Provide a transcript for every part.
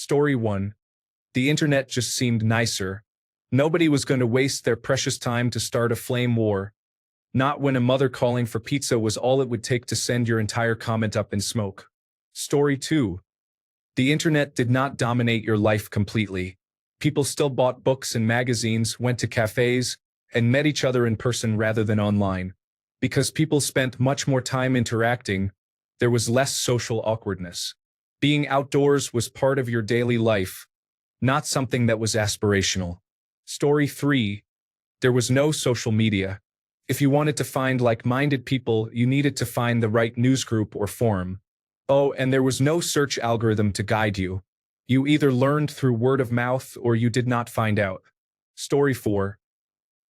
Story 1. The internet just seemed nicer. Nobody was going to waste their precious time to start a flame war. Not when a mother calling for pizza was all it would take to send your entire comment up in smoke. Story 2. The internet did not dominate your life completely. People still bought books and magazines, went to cafes, and met each other in person rather than online. Because people spent much more time interacting, there was less social awkwardness. Being outdoors was part of your daily life, not something that was aspirational. Story 3. There was no social media. If you wanted to find like-minded people, you needed to find the right newsgroup or forum. Oh, and there was no search algorithm to guide you. You either learned through word of mouth or you did not find out. Story 4.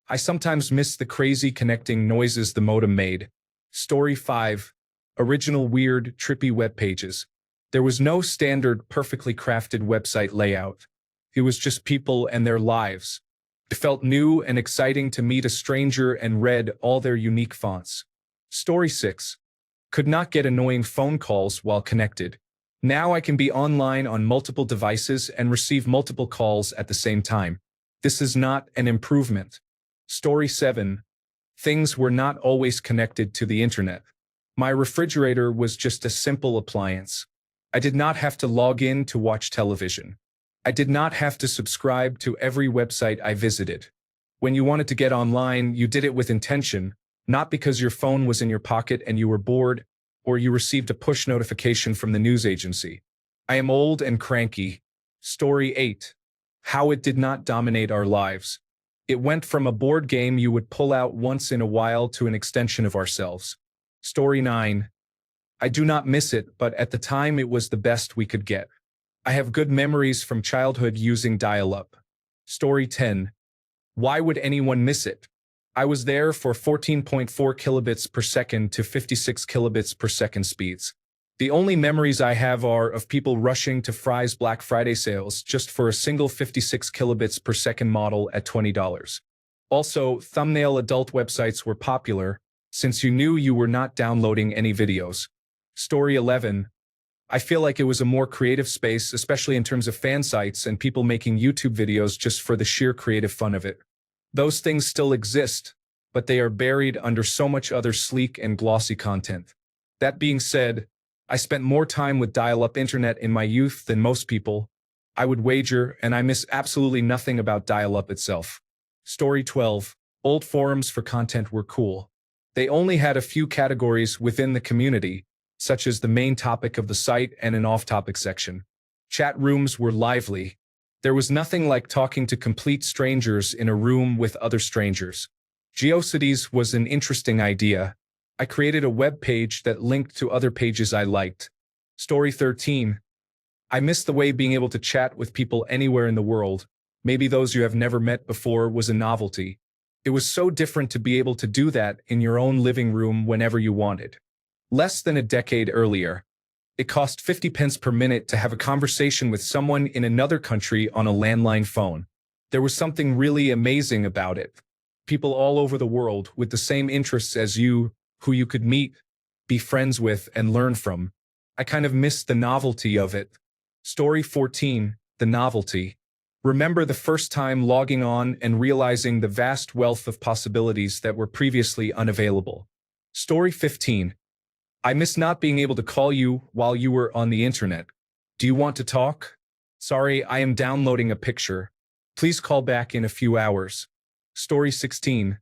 I sometimes miss the crazy connecting noises the modem made. Story 5. Original weird, trippy web pages. There was no standard, perfectly crafted website layout. It was just people and their lives. It felt new and exciting to meet a stranger and read all their unique fonts. Story 6. Could not get annoying phone calls while connected. Now I can be online on multiple devices and receive multiple calls at the same time. This is not an improvement. Story 7. Things were not always connected to the internet. My refrigerator was just a simple appliance. I did not have to log in to watch television. I did not have to subscribe to every website I visited. When you wanted to get online, you did it with intention, not because your phone was in your pocket and you were bored, or you received a push notification from the news agency. I am old and cranky. Story 8. How it did not dominate our lives. It went from a board game you would pull out once in a while to an extension of ourselves. Story 9. I do not miss it, but at the time it was the best we could get. I have good memories from childhood using dial-up. Story 10. Why would anyone miss it? I was there for 14.4 kilobits per second to 56 kilobits per second speeds. The only memories I have are of people rushing to Fry's Black Friday sales just for a single 56 kilobits per second model at $20. Also, thumbnail adult websites were popular, since you knew you were not downloading any videos. Story 11. I feel like it was a more creative space, especially in terms of fan sites and people making YouTube videos just for the sheer creative fun of it. Those things still exist, but they are buried under so much other sleek and glossy content. That being said, I spent more time with dial-up internet in my youth than most people. I would wager, and I miss absolutely nothing about dial-up itself. Story 12. Old forums for content were cool. They only had a few categories within the community, such as the main topic of the site and an off-topic section. Chat rooms were lively. There was nothing like talking to complete strangers in a room with other strangers. GeoCities was an interesting idea. I created a web page that linked to other pages I liked. Story 13. I miss the way being able to chat with people anywhere in the world. Maybe those you have never met before was a novelty. It was so different to be able to do that in your own living room whenever you wanted. Less than a decade earlier, it cost 50 pence per minute to have a conversation with someone in another country on a landline phone. There was something really amazing about it. People all over the world with the same interests as you, who you could meet, be friends with, and learn from. I kind of missed the novelty of it. Story 14. The novelty. Remember the first time logging on and realizing the vast wealth of possibilities that were previously unavailable. Story 15. I miss not being able to call you while you were on the internet. Do you want to talk? Sorry, I am downloading a picture. Please call back in a few hours. Story 16.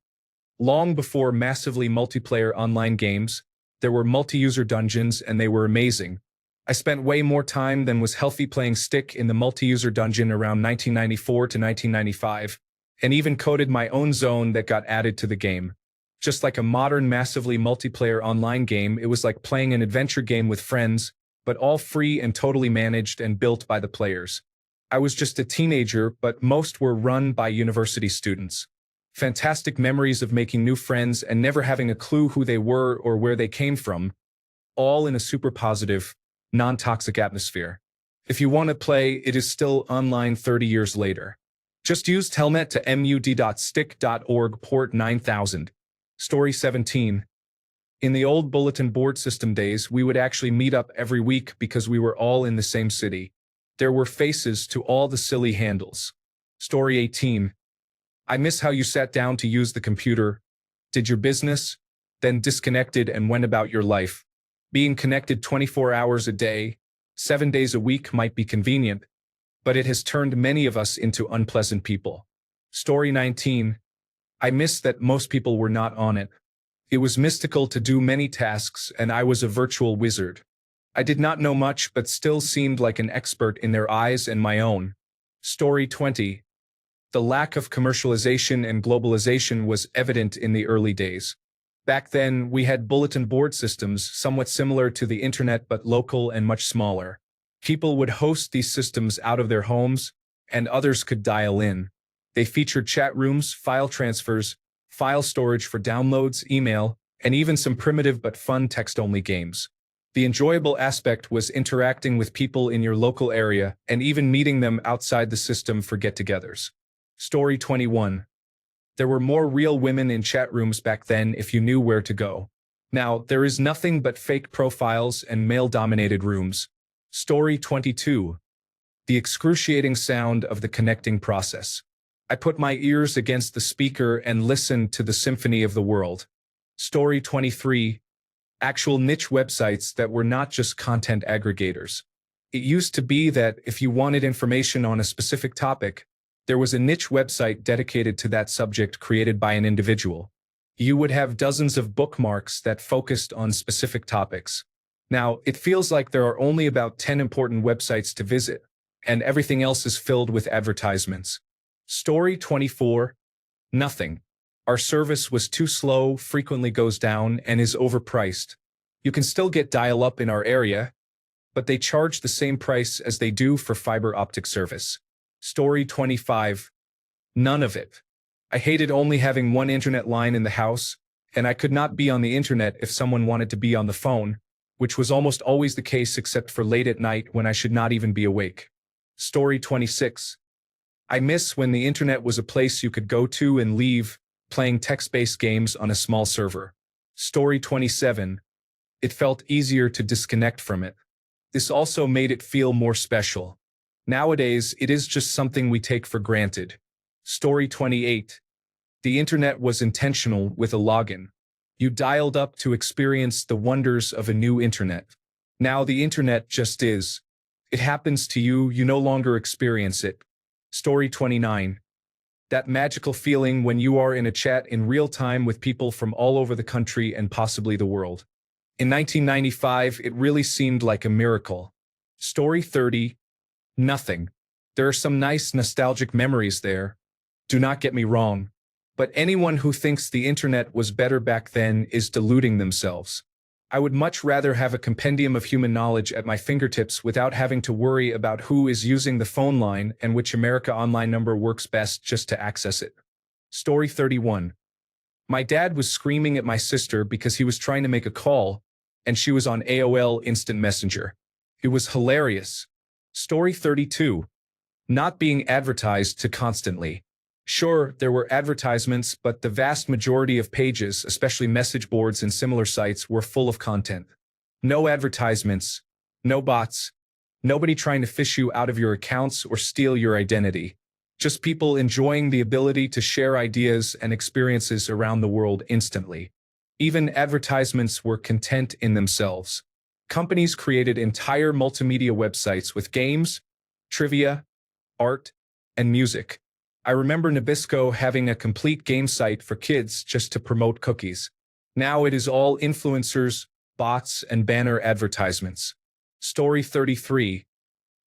Long before massively multiplayer online games, there were multi-user dungeons and they were amazing. I spent way more time than was healthy playing Stick in the multi-user dungeon around 1994 to 1995, and even coded my own zone that got added to the game. Just like a modern massively multiplayer online game, it was like playing an adventure game with friends, but all free and totally managed and built by the players. I was just a teenager, but most were run by university students. Fantastic memories of making new friends and never having a clue who they were or where they came from, all in a super positive, non-toxic atmosphere. If you want to play, it is still online 30 years later. Just use telnet to mud.stick.org port 9000. Story 17. In the old bulletin board system days, we would actually meet up every week because we were all in the same city. There were faces to all the silly handles. Story 18. I miss how you sat down to use the computer, did your business, then disconnected and went about your life. Being connected 24 hours a day, 7 days a week might be convenient, but it has turned many of us into unpleasant people. Story 19. I miss that most people were not on it. It was mystical to do many tasks, and I was a virtual wizard. I did not know much, but still seemed like an expert in their eyes and my own. Story 20. The lack of commercialization and globalization was evident in the early days. Back then, we had bulletin board systems somewhat similar to the internet but local and much smaller. People would host these systems out of their homes, and others could dial in. They featured chat rooms, file transfers, file storage for downloads, email, and even some primitive but fun text-only games. The enjoyable aspect was interacting with people in your local area and even meeting them outside the system for get-togethers. Story 21. There were more real women in chat rooms back then if you knew where to go. Now, there is nothing but fake profiles and male-dominated rooms. Story 22. The excruciating sound of the connecting process. I put my ears against the speaker and listened to the symphony of the world. Story 23. Actual niche websites that were not just content aggregators. It used to be that if you wanted information on a specific topic, there was a niche website dedicated to that subject created by an individual. You would have dozens of bookmarks that focused on specific topics. Now, it feels like there are only about 10 important websites to visit, and everything else is filled with advertisements. Story 24. Nothing. Our service was too slow, frequently goes down, and is overpriced. You can still get dial-up in our area, but they charge the same price as they do for fiber optic service. Story 25. None of it. I hated only having one internet line in the house, and I could not be on the internet if someone wanted to be on the phone, which was almost always the case except for late at night when I should not even be awake. Story 26. I miss when the internet was a place you could go to and leave, playing text-based games on a small server. Story 27. It felt easier to disconnect from it. This also made it feel more special. Nowadays, it is just something we take for granted. Story 28. The internet was intentional with a login. You dialed up to experience the wonders of a new internet. Now the internet just is. It happens to you, you no longer experience it. Story 29. That magical feeling when you are in a chat in real time with people from all over the country and possibly the world. In 1995, it really seemed like a miracle. Story 30. Nothing. There are some nice nostalgic memories there. Do not get me wrong. But anyone who thinks the internet was better back then is deluding themselves. I would much rather have a compendium of human knowledge at my fingertips without having to worry about who is using the phone line and which America Online number works best just to access it. Story 31. My dad was screaming at my sister because he was trying to make a call, and she was on AOL Instant Messenger. It was hilarious. Story 32. Not being advertised to constantly. Sure, there were advertisements, but the vast majority of pages, especially message boards and similar sites, were full of content. No advertisements, no bots, nobody trying to fish you out of your accounts or steal your identity. Just people enjoying the ability to share ideas and experiences around the world instantly. Even advertisements were content in themselves. Companies created entire multimedia websites with games, trivia, art, and music. I remember Nabisco having a complete game site for kids just to promote cookies. Now it is all influencers, bots, and banner advertisements. Story 33.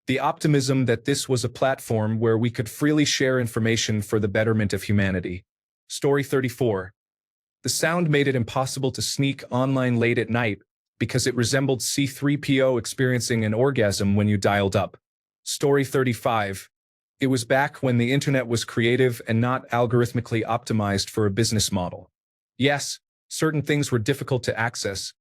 The optimism that this was a platform where we could freely share information for the betterment of humanity. Story 34. The sound made it impossible to sneak online late at night because it resembled C-3PO experiencing an orgasm when you dialed up. Story 35. It was back when the internet was creative and not algorithmically optimized for a business model. Yes, certain things were difficult to access,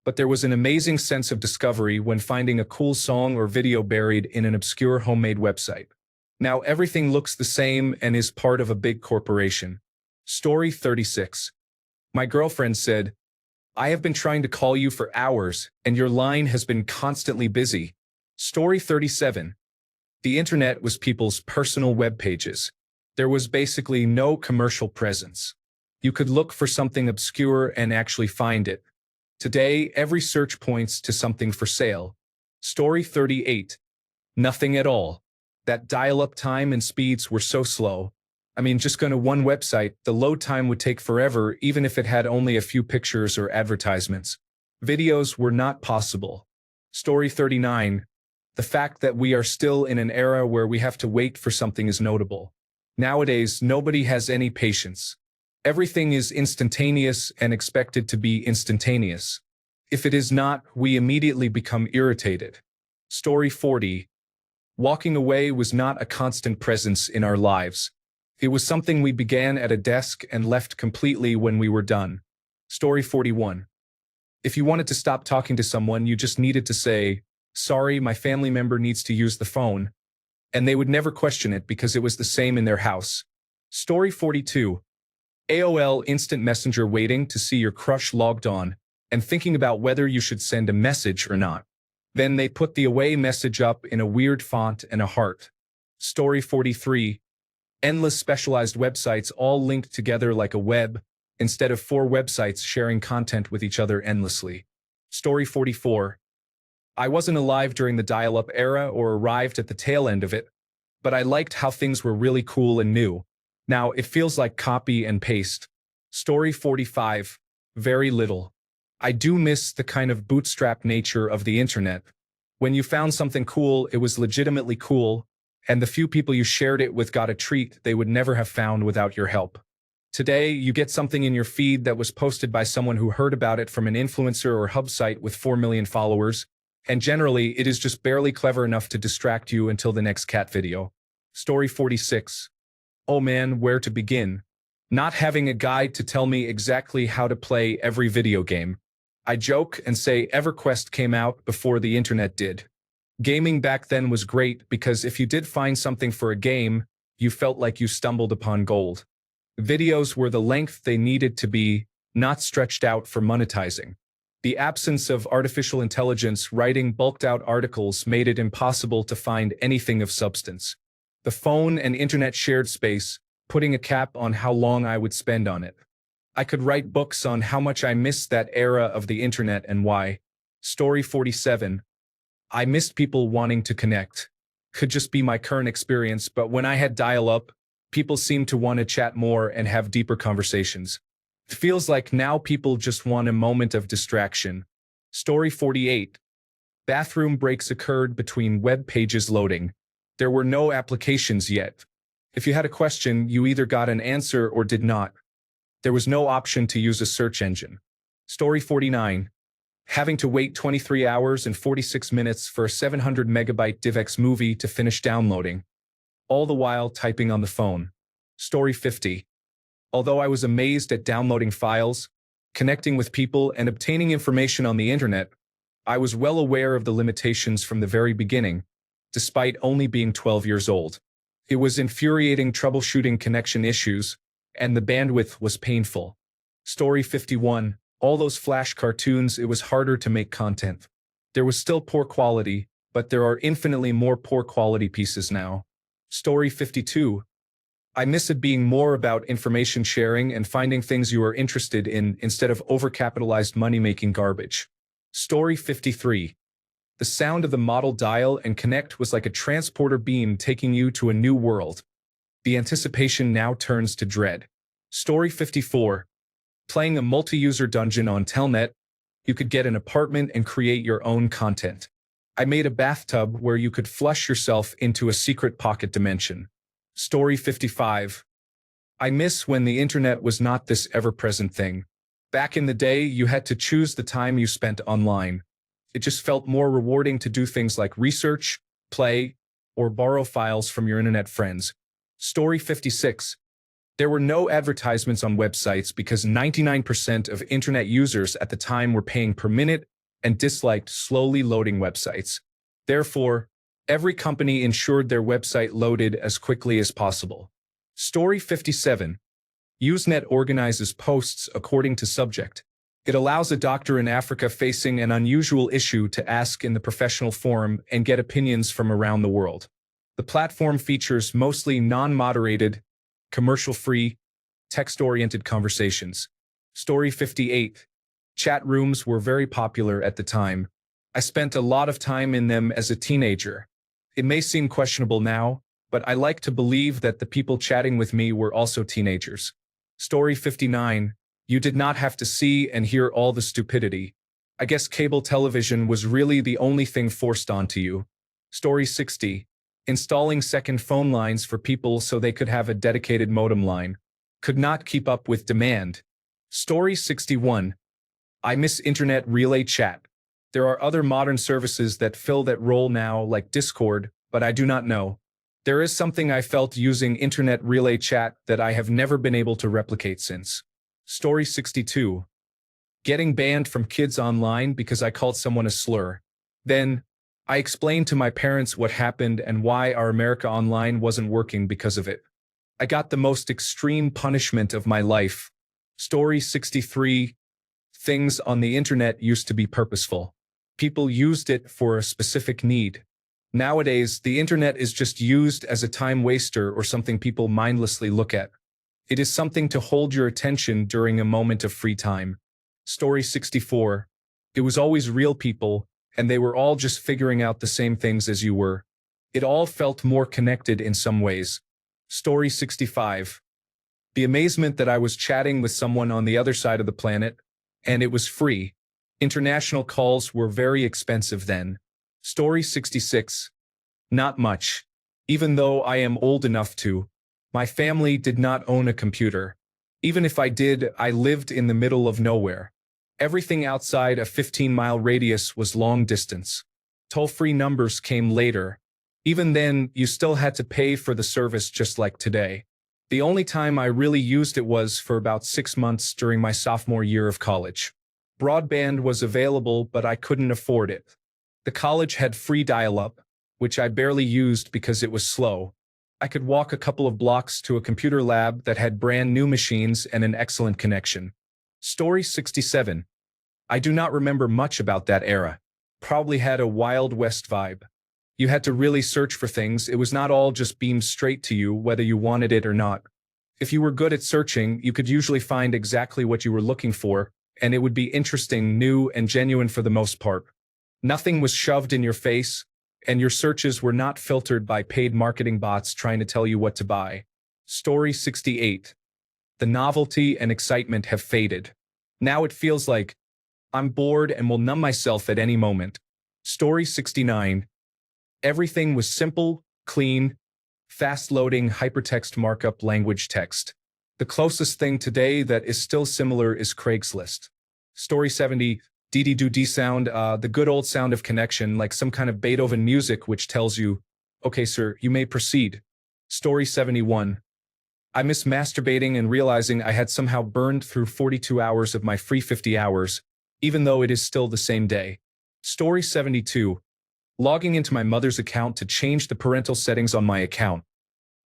but there was an amazing sense of discovery when finding a cool song or video buried in an obscure homemade website. Now everything looks the same and is part of a big corporation. Story 36. My girlfriend said, "I have been trying to call you for hours, and your line has been constantly busy." Story 37. The internet was people's personal web pages. There was basically no commercial presence. You could look for something obscure and actually find it. Today, every search points to something for sale. Story 38. Nothing at all. That dial-up time and speeds were so slow. I mean, just going to one website, the load time would take forever even if it had only a few pictures or advertisements. Videos were not possible. Story 39. The fact that we are still in an era where we have to wait for something is notable. Nowadays, nobody has any patience. Everything is instantaneous and expected to be instantaneous. If it is not, we immediately become irritated. Story 40. Walking away was not a constant presence in our lives. It was something we began at a desk and left completely when we were done. Story 41. If you wanted to stop talking to someone, you just needed to say, "Sorry, my family member needs to use the phone," and they would never question it because it was the same in their house. Story 42. AOL Instant Messenger, waiting to see your crush logged on and thinking about whether you should send a message or not. Then they put the away message up in a weird font and a heart. Story 43. Endless specialized websites all linked together like a web, instead of 4 websites sharing content with each other endlessly. Story 44. I wasn't alive during the dial-up era or arrived at the tail end of it, but I liked how things were really cool and new. Now it feels like copy and paste. Story 45. Very little. I do miss the kind of bootstrap nature of the internet. When you found something cool, it was legitimately cool, and the few people you shared it with got a treat they would never have found without your help. Today, you get something in your feed that was posted by someone who heard about it from an influencer or hub site with 4 million followers, and generally, it is just barely clever enough to distract you until the next cat video. Story 46. Oh man, where to begin? Not having a guide to tell me exactly how to play every video game. I joke and say EverQuest came out before the internet did. Gaming back then was great because if you did find something for a game, you felt like you stumbled upon gold. Videos were the length they needed to be, not stretched out for monetizing. The absence of artificial intelligence writing bulked-out articles made it impossible to find anything of substance. The phone and internet shared space, putting a cap on how long I would spend on it. I could write books on how much I missed that era of the internet and why. Story 47. I missed people wanting to connect. Could just be my current experience, but when I had dial-up, people seemed to want to chat more and have deeper conversations. It feels like now people just want a moment of distraction. Story 48. Bathroom breaks occurred between web pages loading. There were no applications yet. If you had a question, you either got an answer or did not. There was no option to use a search engine. Story 49. Having to wait 23 hours and 46 minutes for a 700 megabyte DivX movie to finish downloading, all the while typing on the phone. Story 50. Although I was amazed at downloading files, connecting with people, and obtaining information on the internet, I was well aware of the limitations from the very beginning, despite only being 12 years old. It was infuriating troubleshooting connection issues, and the bandwidth was painful. Story 51. All those Flash cartoons, it was harder to make content. There was still poor quality, but there are infinitely more poor quality pieces now. Story 52. I miss it being more about information sharing and finding things you are interested in instead of overcapitalized money-making garbage. Story 53. The sound of the model dial and connect was like a transporter beam taking you to a new world. The anticipation now turns to dread. Story 54. Playing a multi-user dungeon on Telnet, you could get an apartment and create your own content. I made a bathtub where you could flush yourself into a secret pocket dimension. Story 55. I miss when the internet was not this ever-present thing. Back in the day, you had to choose the time you spent online. It just felt more rewarding to do things like research, play, or borrow files from your internet friends. Story 56. There were no advertisements on websites because 99% of internet users at the time were paying per minute and disliked slowly loading websites. Therefore, every company ensured their website loaded as quickly as possible. Story 57. Usenet organizes posts according to subject. It allows a doctor in Africa facing an unusual issue to ask in the professional forum and get opinions from around the world. The platform features mostly non-moderated, commercial-free, text-oriented conversations. Story 58. Chat rooms were very popular at the time. I spent a lot of time in them as a teenager. It may seem questionable now, but I like to believe that the people chatting with me were also teenagers. Story 59. You did not have to see and hear all the stupidity. I guess cable television was really the only thing forced onto you. Story 60. Installing second phone lines for people so they could have a dedicated modem line. Could not keep up with demand. Story 61. I miss internet relay chat. There are other modern services that fill that role now, like Discord, but I do not know. There is something I felt using internet relay chat that I have never been able to replicate since. Story 62. Getting banned from kids online because I called someone a slur. Then, I explained to my parents what happened and why our America Online wasn't working because of it. I got the most extreme punishment of my life. Story 63. Things on the internet used to be purposeful. People used it for a specific need. Nowadays, the internet is just used as a time waster or something people mindlessly look at. It is something to hold your attention during a moment of free time. Story 64. It was always real people, and they were all just figuring out the same things as you were. It all felt more connected in some ways. Story 65. The amazement that I was chatting with someone on the other side of the planet, and it was free. International calls were very expensive then. Story 66. Not much. Even though I am old enough to, my family did not own a computer. Even if I did, I lived in the middle of nowhere. Everything outside a 15-mile radius was long distance. Toll-free numbers came later. Even then, you still had to pay for the service just like today. The only time I really used it was for about 6 months during my sophomore year of college. Broadband was available, but I couldn't afford it. The college had free dial-up, which I barely used because it was slow. I could walk a couple of blocks to a computer lab that had brand new machines and an excellent connection. Story 67. I do not remember much about that era. Probably had a Wild West vibe. You had to really search for things. It was not all just beamed straight to you whether you wanted it or not. If you were good at searching, you could usually find exactly what you were looking for, and it would be interesting, new, and genuine for the most part. Nothing was shoved in your face, and your searches were not filtered by paid marketing bots trying to tell you what to buy. Story 68. The novelty and excitement have faded. Now it feels like I'm bored and will numb myself at any moment. Story 69. Everything was simple, clean, fast-loading hypertext markup language text. The closest thing today that is still similar is Craigslist. Story 70. Dee-dee-doo-dee sound, the good old sound of connection, like some kind of Beethoven music which tells you, okay sir, you may proceed. Story 71. I miss masturbating and realizing I had somehow burned through 42 hours of my free 50 hours, even though it is still the same day. Story 72. Logging into my mother's account to change the parental settings on my account.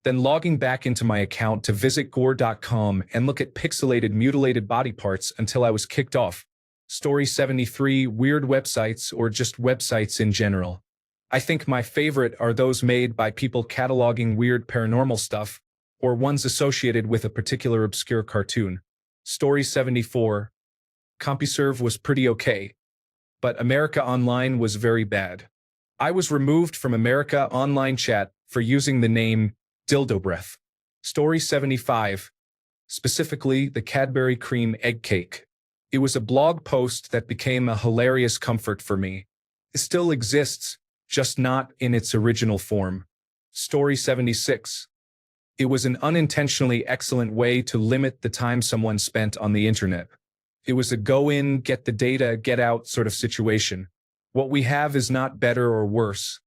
Then logging back into my account to visit gore.com and look at pixelated mutilated body parts until I was kicked off. Story 73. Weird websites or just websites in general. I think my favorite are those made by people cataloging weird paranormal stuff, or ones associated with a particular obscure cartoon. Story 74. CompuServe was pretty okay, but America Online was very bad. I was removed from America Online Chat for using the name Dildo Breath. Story 75. Specifically, the Cadbury Cream Egg Cake. It was a blog post that became a hilarious comfort for me. It still exists, just not in its original form. Story 76. It was an unintentionally excellent way to limit the time someone spent on the internet. It was a go in, get the data, get out sort of situation. What we have is not better or worse.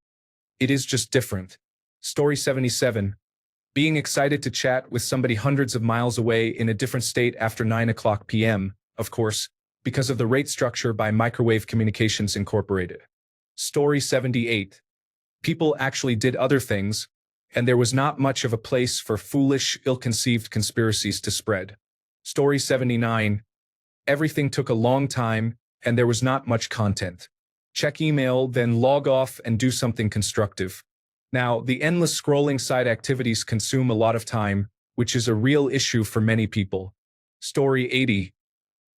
It is just different. Story 77. Being excited to chat with somebody hundreds of miles away in a different state after 9:00 p.m., of course, because of the rate structure by Microwave Communications Incorporated. Story 78. People actually did other things, and there was not much of a place for foolish, ill-conceived conspiracies to spread. Story 79. Everything took a long time, and there was not much content. Check email, then log off and do something constructive. Now, the endless scrolling side activities consume a lot of time, which is a real issue for many people. Story 80.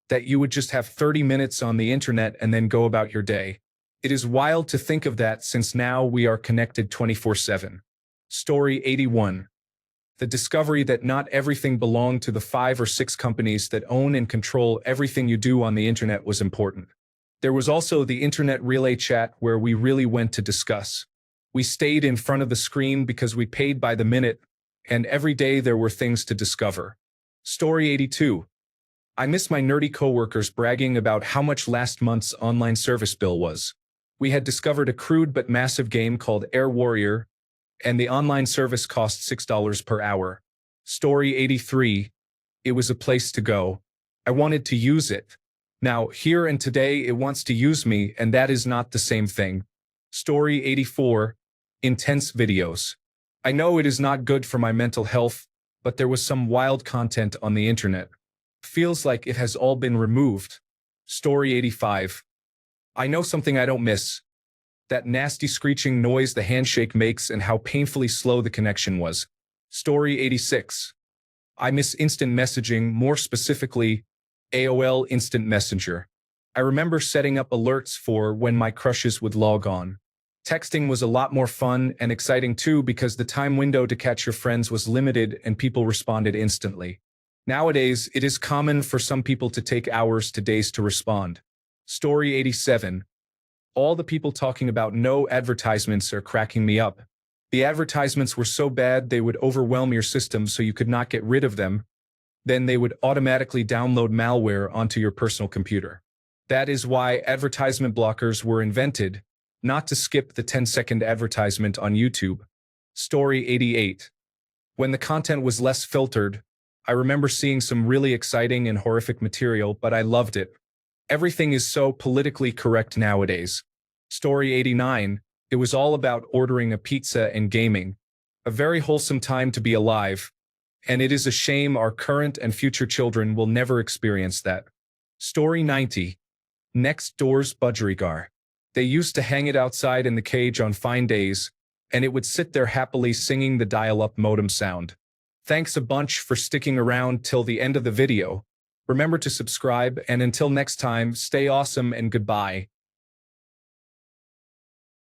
That you would just have 30 minutes on the internet and then go about your day. It is wild to think of that since now we are connected 24/7. Story 81. The discovery that not everything belonged to the 5 or 6 companies that own and control everything you do on the internet was important. There was also the internet relay chat where we really went to discuss. We stayed in front of the screen because we paid by the minute, and every day there were things to discover. Story 82. I miss my nerdy coworkers bragging about how much last month's online service bill was. We had discovered a crude but massive game called Air Warrior, and the online service cost $6 per hour. Story 83. It was a place to go. I wanted to use it. Now, here and today it wants to use me, and that is not the same thing. Story 84. Intense videos. I know it is not good for my mental health, but there was some wild content on the internet. Feels like it has all been removed. Story 85. I know something I don't miss. That nasty screeching noise the handshake makes and how painfully slow the connection was. Story 86. I miss instant messaging, more specifically, AOL Instant Messenger. I remember setting up alerts for when my crushes would log on. Texting was a lot more fun and exciting too because the time window to catch your friends was limited and people responded instantly. Nowadays, it is common for some people to take hours to days to respond. Story 87. All the people talking about no advertisements are cracking me up. The advertisements were so bad they would overwhelm your system so you could not get rid of them. Then they would automatically download malware onto your personal computer. That is why advertisement blockers were invented, not to skip the 10-second advertisement on YouTube. Story 88. When the content was less filtered, I remember seeing some really exciting and horrific material, but I loved it. Everything is so politically correct nowadays. Story 89. It was all about ordering a pizza and gaming. A very wholesome time to be alive, and it is a shame our current and future children will never experience that. Story 90. Next door's budgerigar. They used to hang it outside in the cage on fine days, and it would sit there happily singing the dial-up modem sound. Thanks a bunch for sticking around till the end of the video. Remember to subscribe, and until next time, stay awesome and goodbye.